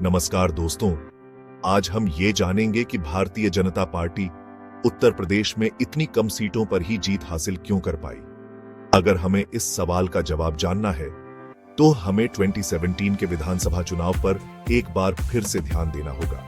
नमस्कार दोस्तों, आज हम ये जानेंगे कि भारतीय जनता पार्टी उत्तर प्रदेश में इतनी कम सीटों पर ही जीत हासिल क्यों कर पाई। अगर हमें इस सवाल का जवाब जानना है तो हमें 2017 के विधानसभा चुनाव पर एक बार फिर से ध्यान देना होगा,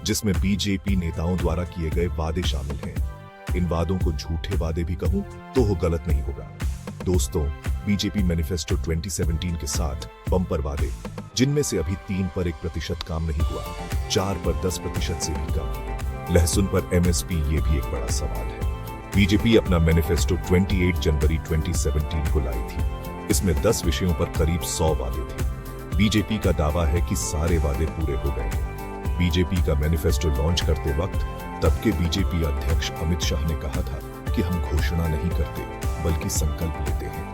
जिसमें बीजेपी नेताओं द्वारा किए गए वादे शामिल हैं। इन वादों को झूठे वादे भी कहूं तो वो गलत नहीं होगा। दोस्तों, बीजेपी मैनिफेस्टो 2017 के साथ बम्पर वादे, जिनमें से अभी 3 पर 1% काम नहीं हुआ, 4 पर 10% से भी कम, लहसुन पर एमएसपी, ये भी एक बड़ा सवाल है। बीजेपी अपना मैनिफेस्टो 28 जनवरी 2017 को लाई थी। इसमें 10 विषयों पर करीब 100 वादे थे। बीजेपी का दावा है कि सारे वादे पूरे हो गए हैं। बीजेपी का मैनिफेस्टो लॉन्च करते वक्त तब के बीजेपी अध्यक्ष अमित शाह ने कहा था कि हम घोषणा नहीं करते बल्कि संकल्प लेते हैं।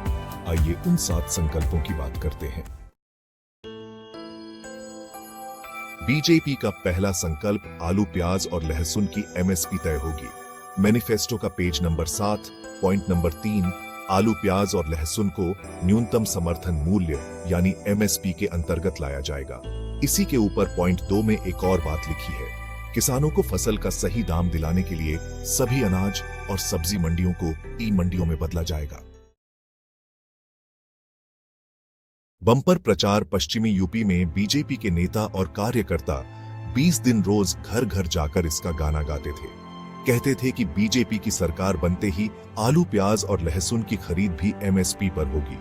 आइए उन 7 संकल्पों की बात करते हैं। बीजेपी का पहला संकल्प, आलू, प्याज और लहसुन की एमएसपी तय होगी। मैनिफेस्टो का पेज नंबर 7, पॉइंट नंबर 3, आलू, प्याज और लहसुन को न्यूनतम समर्थन मूल्य यानी एमएसपी के अंतर्गत लाया जाएगा। इसी के ऊपर पॉइंट 2 में एक और बात लिखी है, किसानों को फसल का सही दाम दिलाने के लिए सभी अनाज और सब्जी मंडियों को ई मंडियों में बदला जाएगा। बम्पर प्रचार, पश्चिमी यूपी में बीजेपी के नेता और कार्यकर्ता 20 दिन रोज घर घर जाकर इसका गाना गाते थे। कहते थे कि बीजेपी की सरकार बनते ही आलू, प्याज और लहसुन की खरीद भी एमएसपी पर होगी।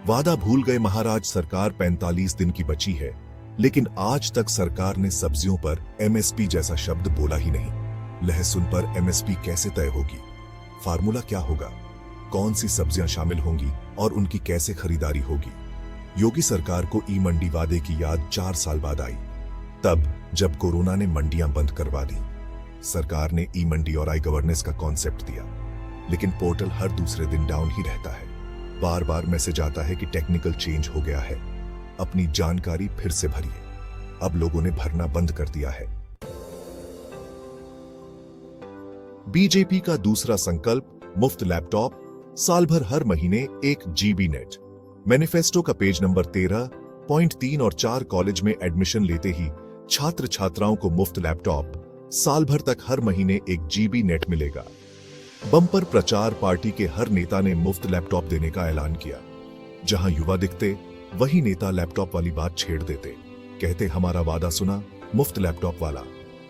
वादा भूल गए महाराज, सरकार 45 दिन की बची है, लेकिन आज तक सरकार ने सब्जियों पर एमएसपी जैसा शब्द बोला ही नहीं। लहसुन पर एमएसपी कैसे तय होगी? फार्मूला क्या होगा? कौन सी सब्जियां शामिल होंगी और उनकी कैसे खरीदारी होगी? योगी सरकार को ई मंडी वादे की याद 4 साल बाद आई, तब जब कोरोना ने मंडियां बंद करवा दी। सरकार ने ई मंडी और आई गवर्नेंस का कॉन्सेप्ट दिया, लेकिन पोर्टल हर दूसरे दिन डाउन ही रहता है। बार बार मैसेज आता है कि टेक्निकल चेंज हो गया है, अपनी जानकारी फिर से भरिए। अब लोगों ने भरना बंद कर दिया है। बीजेपी का दूसरा संकल्प, मुफ्त लैपटॉप, साल भर हर महीने 1 GB नेट। मैनिफेस्टो का पेज नंबर 13, पॉइंट 3 और 4, कॉलेज में एडमिशन लेते ही छात्र छात्राओं को मुफ्त लैपटॉप, साल भर तक हर महीने 1 GB नेट मिलेगा। बम्पर प्रचार, पार्टी के हर नेता ने मुफ्त लैपटॉप देने का ऐलान किया। जहां युवा दिखते वही नेता लैपटॉप वाली बात छेड़ देते, कहते हमारा वादा सुना, मुफ्त लैपटॉप वाला,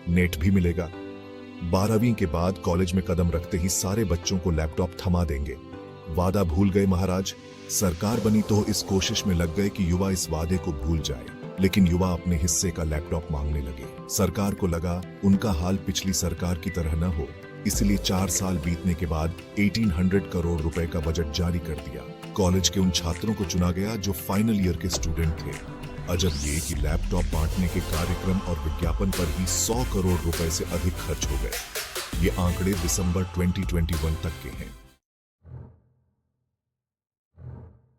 नेट भी मिलेगा। 12वीं के बाद कॉलेज में कदम रखते ही सारे बच्चों को लैपटॉप थमा देंगे। वादा भूल गए महाराज, सरकार बनी तो इस कोशिश में लग गए कि युवा इस वादे को भूल जाए, लेकिन युवा अपने हिस्से का लैपटॉप मांगने लगे। सरकार को लगा उनका हाल पिछली सरकार की तरह न हो, इसलिए 4 साल बीतने के बाद 1800 करोड़ रुपए का बजट जारी कर दिया। कॉलेज के उन छात्रों को चुना गया जो फाइनल ईयर के स्टूडेंट थे। अजब ये कि लैपटॉप बांटने के कार्यक्रम और विज्ञापन पर ही 100 करोड़ रुपए से अधिक खर्च हो गए। ये आंकड़े दिसंबर 2021 तक के हैं।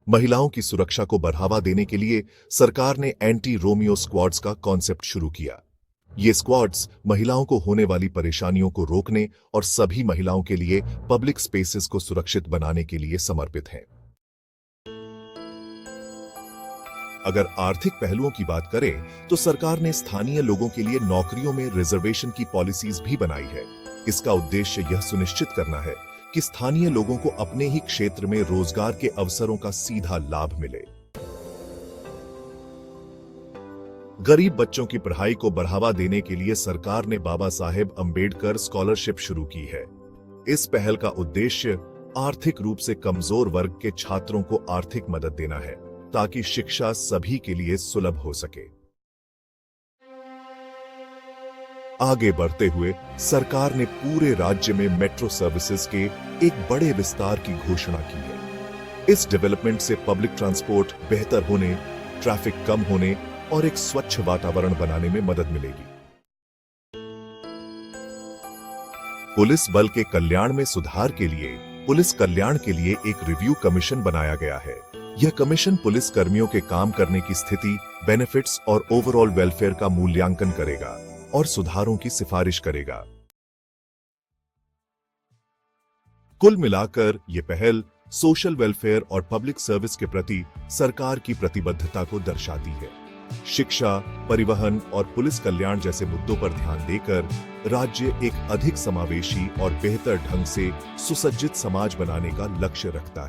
महिलाओं की सुरक्षा को बढ़ावा देने के लिए सरकार ने एंटी रोमियो स्क्वाड्स का कॉन्सेप्ट शुरू किया। ये स्क्वाड्स महिलाओं को होने वाली परेशानियों को रोकने और सभी महिलाओं के लिए पब्लिक स्पेसेस को सुरक्षित बनाने के लिए समर्पित हैं। अगर आर्थिक पहलुओं की बात करें तो सरकार ने स्थानीय लोगों के लिए नौकरियों में रिजर्वेशन की पॉलिसीज भी बनाई है। इसका उद्देश्य यह सुनिश्चित करना है कि स्थानीय लोगों को अपने ही क्षेत्र में रोजगार के अवसरों का सीधा लाभ मिले। गरीब बच्चों की पढ़ाई को बढ़ावा देने के लिए सरकार ने बाबा साहेब अंबेडकर स्कॉलरशिप शुरू की है। इस पहल का उद्देश्य आर्थिक रूप से कमजोर वर्ग के छात्रों को आर्थिक मदद देना है, ताकि शिक्षा सभी के लिए सुलभ हो सके। आगे बढ़ते हुए सरकार ने पूरे राज्य में मेट्रो सर्विसेज के एक बड़े विस्तार की घोषणा की है। इस डेवलपमेंट से पब्लिक ट्रांसपोर्ट बेहतर होने, ट्रैफिक कम होने और एक स्वच्छ वातावरण बनाने में मदद मिलेगी। पुलिस बल के कल्याण में सुधार के लिए पुलिस कल्याण के लिए एक रिव्यू कमीशन बनाया गया है। यह कमीशन पुलिस कर्मियों के काम करने की स्थिति, बेनिफिट्स और ओवरऑल वेलफेयर का मूल्यांकन करेगा और सुधारों की सिफारिश करेगा। कुल मिलाकर यह पहल सोशल वेलफेयर और पब्लिक सर्विस के प्रति सरकार की प्रतिबद्धता को दर्शाती है। शिक्षा, परिवहन और पुलिस कल्याण जैसे मुद्दों पर ध्यान देकर राज्य एक अधिक समावेशी और बेहतर ढंग से सुसज्जित समाज बनाने का लक्ष्य रखता है।